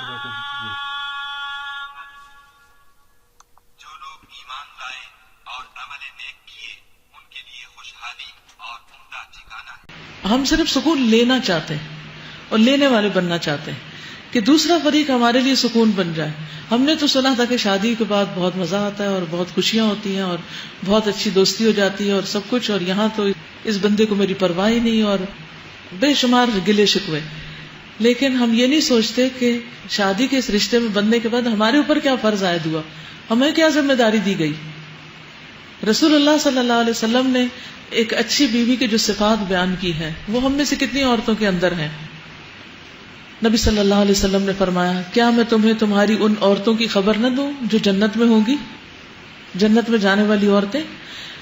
جو لوگ ایمان لائے اور عمل نیک کیے ان کے لیے خوشحالی اور عمدہ ٹھکانہ ہے. ہم صرف سکون لینا چاہتے ہیں اور لینے والے بننا چاہتے ہیں کہ دوسرا فریق ہمارے لیے سکون بن جائے. ہم نے تو سنا تھا کہ شادی کے بعد بہت مزہ آتا ہے اور بہت خوشیاں ہوتی ہیں اور بہت اچھی دوستی ہو جاتی ہے اور سب کچھ, اور یہاں تو اس بندے کو میری پرواہ ہی نہیں اور بے شمار گلے شکوے. لیکن ہم یہ نہیں سوچتے کہ شادی کے اس رشتے میں بننے کے بعد ہمارے اوپر کیا فرض عائد ہوا, ہمیں کیا ذمہ داری دی گئی. رسول اللہ صلی اللہ علیہ وسلم نے ایک اچھی بیوی کی جو صفات بیان کی ہے وہ ہم میں سے کتنی عورتوں کے اندر ہیں. نبی صلی اللہ علیہ وسلم نے فرمایا, کیا میں تمہیں تمہاری ان عورتوں کی خبر نہ دوں جو جنت میں ہوں گی, جنت میں جانے والی عورتیں.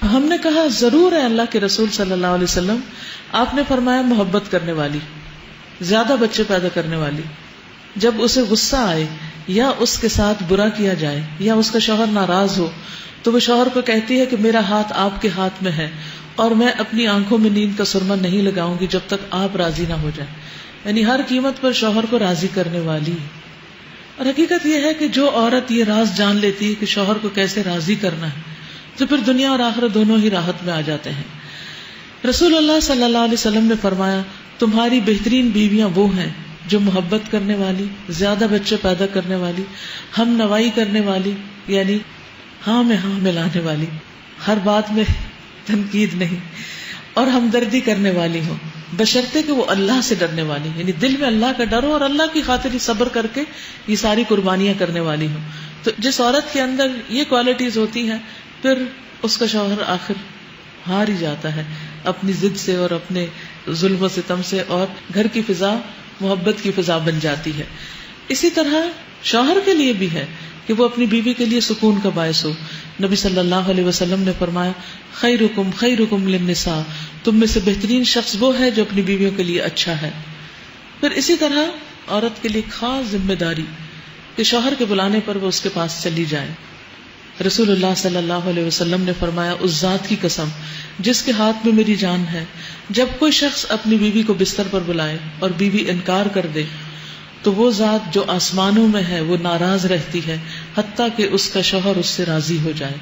ہم نے کہا ضرور ہے اللہ کے رسول صلی اللہ علیہ وسلم. آپ نے فرمایا محبت کرنے والی, زیادہ بچے پیدا کرنے والی. جب اسے غصہ آئے یا اس کے ساتھ برا کیا جائے یا اس کا شوہر ناراض ہو تو وہ شوہر کو کہتی ہے کہ میرا ہاتھ آپ کے ہاتھ میں ہے اور میں اپنی آنکھوں میں نیند کا سرما نہیں لگاؤں گی جب تک آپ راضی نہ ہو جائیں. یعنی ہر قیمت پر شوہر کو راضی کرنے والی. اور حقیقت یہ ہے کہ جو عورت یہ راز جان لیتی ہے کہ شوہر کو کیسے راضی کرنا ہے تو پھر دنیا اور آخرت دونوں ہی راحت میں آ جاتے ہیں. رسول اللہ صلی اللہ علیہ وسلم نے فرمایا, تمہاری بہترین بیویاں وہ ہیں جو محبت کرنے والی, زیادہ بچے پیدا کرنے والی, ہم نوائی کرنے والی, یعنی ہاں میں ہاں ملانے والی, ہر بات میں تنقید نہیں, اور ہمدردی کرنے والی ہوں, بشرطے کہ وہ اللہ سے ڈرنے والی, یعنی دل میں اللہ کا ڈر ہو اور اللہ کی خاطر صبر کر کے یہ ساری قربانیاں کرنے والی ہوں. تو جس عورت کے اندر یہ کوالٹیز ہوتی ہیں پھر اس کا شوہر آخر ہار ہی جاتا ہے اپنی ضد سے اور اپنے ظلم و ستم سے, اور گھر کی فضا محبت کی فضا بن جاتی ہے. اسی طرح شوہر کے لیے بھی ہے کہ وہ اپنی بیوی کے لیے سکون کا باعث ہو. نبی صلی اللہ علیہ وسلم نے فرمایا, خیرکم خیرکم للنساء, تم میں سے بہترین شخص وہ ہے جو اپنی بیویوں کے لیے اچھا ہے. پھر اسی طرح عورت کے لیے خاص ذمہ داری کہ شوہر کے بلانے پر وہ اس کے پاس چلی جائے. رسول اللہ صلی اللہ علیہ وسلم نے فرمایا, اس ذات کی قسم جس کے ہاتھ میں میری جان ہے, جب کوئی شخص اپنی بیوی کو بستر پر بلائے اور بیوی انکار کر دے تو وہ ذات جو آسمانوں میں ہے وہ ناراض رہتی ہے حتیٰ کہ اس کا شوہر اس سے راضی ہو جائے.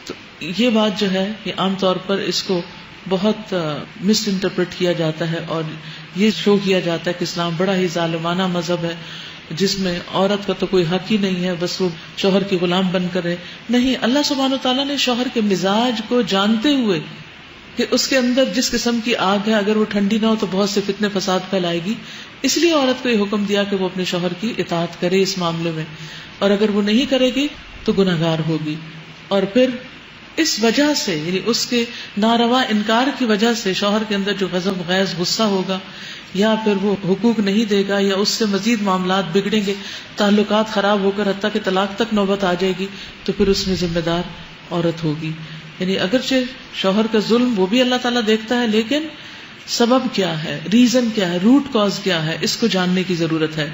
تو یہ بات جو ہے یہ عام طور پر اس کو بہت مس انٹرپریٹ کیا جاتا ہے اور یہ شو کیا جاتا ہے کہ اسلام بڑا ہی ظالمانہ مذہب ہے جس میں عورت کا تو کوئی حق ہی نہیں ہے, بس وہ شوہر کی غلام بن کر رہے. نہیں, اللہ سبحانہ وتعالیٰ نے شوہر کے مزاج کو جانتے ہوئے کہ اس کے اندر جس قسم کی آگ ہے اگر وہ ٹھنڈی نہ ہو تو بہت سے فتنے فساد پھیلائے گی, اس لیے عورت کو یہ حکم دیا کہ وہ اپنے شوہر کی اطاعت کرے اس معاملے میں, اور اگر وہ نہیں کرے گی تو گناہگار ہوگی. اور پھر اس وجہ سے یعنی اس کے ناروا انکار کی وجہ سے شوہر کے اندر جو غضب غیظ غصہ ہوگا یا پھر وہ حقوق نہیں دے گا یا اس سے مزید معاملات بگڑیں گے, تعلقات خراب ہو کر حتیٰ کہ طلاق تک نوبت آ جائے گی, تو پھر اس میں ذمہ دار عورت ہوگی. یعنی اگرچہ شوہر کا ظلم وہ بھی اللہ تعالیٰ دیکھتا ہے, لیکن سبب کیا ہے, ریزن کیا ہے, روٹ کاز کیا ہے, اس کو جاننے کی ضرورت ہے.